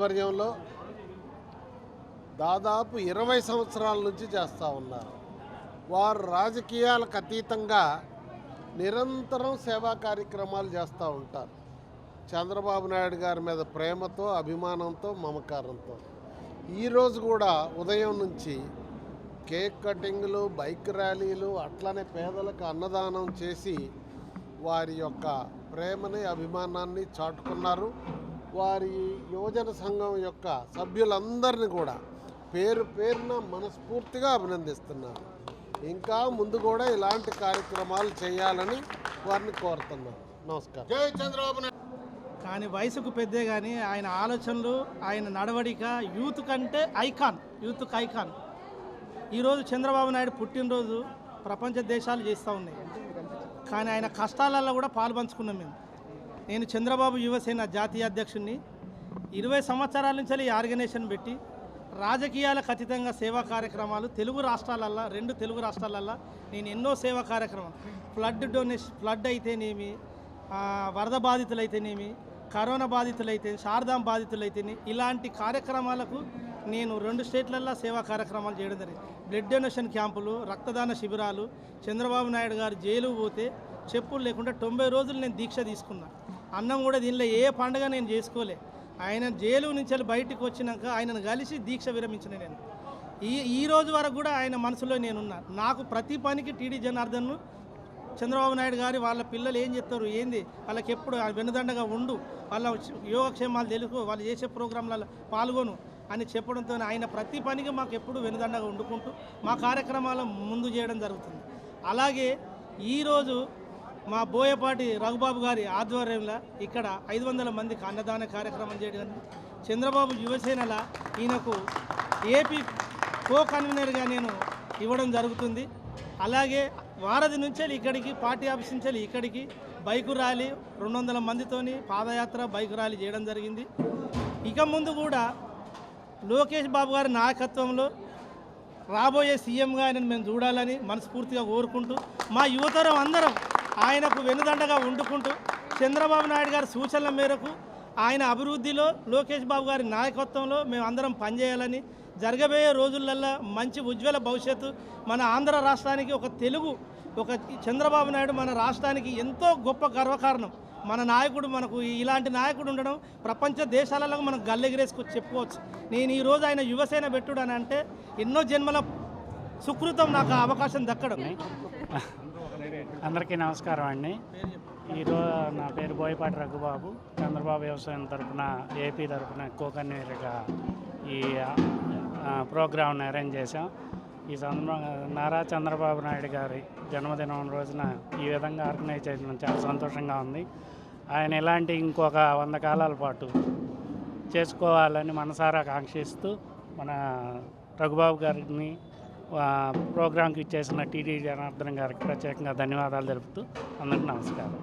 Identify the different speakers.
Speaker 1: ఆధ్వర్యంలో దాదాపు 20 సంవత్సరాల నుంచి చేస్తూ ఉన్నారు. వారు రాజకీయాలకు అతీతంగా నిరంతరం సేవా కార్యక్రమాలు చేస్తూ ఉంటారు. చంద్రబాబు నాయుడు గారి మీద ప్రేమతో, అభిమానంతో, మమకారంతో. ఈరోజు కూడా ఉదయం నుంచి కేక్ కటింగ్లు, బైక్ ర్యాలీలు, అట్లనే పేదలకు అన్నదానం చేసి వారి యొక్క ప్రేమని, అభిమానాన్ని చాటుకున్నారు. వారి యువజన సంఘం యొక్క సభ్యులందరినీ కూడా పేరు పేరున మనస్ఫూర్తిగా అభినందిస్తున్నారు. ఇంకా ముందు కూడా ఇలాంటి కార్యక్రమాలు చేయాలని వారిని కోరుతున్నాను. నమస్కారం. జై చంద్రబాబు నాయుడు.
Speaker 2: కానీ వయసుకు పెద్దే కానీ ఆయన ఆలోచనలు, ఆయన నడవడిక యూత్ కంటే ఐకాన్, యూత్కి ఐకాన్. ఈరోజు చంద్రబాబు నాయుడు పుట్టినరోజు ప్రపంచ దేశాలు చేస్తూ ఉన్నాయి. కానీ ఆయన కష్టాలలో కూడా పాల్పంచుకున్నాం మేము. నేను చంద్రబాబు యువసేన జాతీయ అధ్యక్షుడిని. 20 సంవత్సరాల నుంచి ఈ ఆర్గనైజేషన్ పెట్టి రాజకీయాలకు అతీతంగా సేవా కార్యక్రమాలు తెలుగు రాష్ట్రాలల్లో, 2 తెలుగు రాష్ట్రాలల్లో నేను ఎన్నో సేవా కార్యక్రమాలు, ఫ్లడ్ అయితేనేమి, వరద బాధితులైతేనేమి, కరోనా బాధితులైతే, శారదాం బాధితులైతేనే, ఇలాంటి కార్యక్రమాలకు నేను 2 స్టేట్లల్లో సేవా కార్యక్రమాలు చేయడం జరిగింది. బ్లడ్ డొనేషన్ క్యాంపులు, రక్తదాన శిబిరాలు. చంద్రబాబు నాయుడు గారు జైలు పోతే చెప్పులు లేకుండా 90 రోజులు నేను దీక్ష తీసుకున్నా. అన్నం కూడా దీనిలో ఏ పండుగ నేను చేసుకోలే. ఆయన జైలు నుంచి బయటకు వచ్చినాక ఆయనను కలిసి దీక్ష విరమించిన నేను. ఈ రోజు వరకు కూడా ఆయన మనసులో నేనున్నా. నాకు ప్రతి పనికి టీడీ జనార్దన్ను, చంద్రబాబు నాయుడు గారి వాళ్ళ పిల్లలు ఏం చెప్తారు, ఏంది వాళ్ళకి ఎప్పుడు వెనుదండగా ఉండు, వాళ్ళ యోగక్షేమాలు తెలుసు, వాళ్ళు చేసే ప్రోగ్రాంలలో పాల్గొను అని చెప్పడంతో ఆయన ప్రతి పనికి మాకు ఎప్పుడు వెనుదండగా వండుకుంటూ మా కార్యక్రమాలు ముందు చేయడం జరుగుతుంది. అలాగే ఈరోజు మా బోయపాటి రఘుబాబు గారి ఆధ్వర్యంలో ఇక్కడ 500 మందికి అన్నదాన కార్యక్రమం చేయడం, చంద్రబాబు యువసేనల ఈయనకు ఏపీ కో కన్వీనర్గా నేను ఇవ్వడం జరుగుతుంది. అలాగే వారధి నుంచి ఇక్కడికి, పార్టీ ఆఫీస్ నుంచి ఇక్కడికి బైకు ర్యాలీ 200 మందితోని పాదయాత్ర, బైకు ర్యాలీ చేయడం జరిగింది. ఇక ముందు కూడా లోకేష్ బాబు గారి నాయకత్వంలో రాబోయే సీఎంగా ఆయనను మేము చూడాలని మనస్ఫూర్తిగా కోరుకుంటూ, మా యువతరం అందరం ఆయనకు వెనుదండగా వండుకుంటూ, చంద్రబాబు నాయుడు గారి సూచనల మేరకు ఆయన అభివృద్ధిలో, లోకేష్ బాబు గారి నాయకత్వంలో మేము అందరం పనిచేయాలని, జరగబోయే రోజులల్లో మంచి ఉజ్వల భవిష్యత్తు మన ఆంధ్ర రాష్ట్రానికి, ఒక చంద్రబాబు నాయుడు మన రాష్ట్రానికి ఎంతో గొప్ప గర్వకారణం. మన నాయకుడు, మనకు ఇలాంటి నాయకుడు ఉండడం ప్రపంచ దేశాలలో మనం గల్లెగిరేసుకొచ్చి చెప్పుకోవచ్చు. నేను ఈరోజు ఆయన యువసేన పెట్టుడు అని అంటే ఎన్నో జన్మల సుకృతం నాకు ఆ అవకాశం దక్కడం.
Speaker 3: అందరికీ నమస్కారం అండి. ఈరోజు నా పేరు బోయపాటి రఘుబాబు. చంద్రబాబు వ్యవసాయం తరఫున, ఏపీ తరఫున కో కన్వీనర్గా ఈ ప్రోగ్రాంను అరేంజ్ చేశాం. ఈ సందర్భంగా నారా చంద్రబాబు నాయుడు గారి జన్మదినం రోజున ఈ విధంగా ఆర్గనైజ్ చేయడం చాలా సంతోషంగా ఉంది. ఆయన ఇలాంటి ఇంకొక 100 కాలాల పాటు చేసుకోవాలని మనసారా కాంక్షిస్తూ మన రఘుబాబు గారిని ప్రోగ్రాంకి ఇచ్చేసిన టీడీ జనార్దన్ గారికి ప్రత్యేకంగా ధన్యవాదాలు తెలుపుతూ అందరికీ నమస్కారం.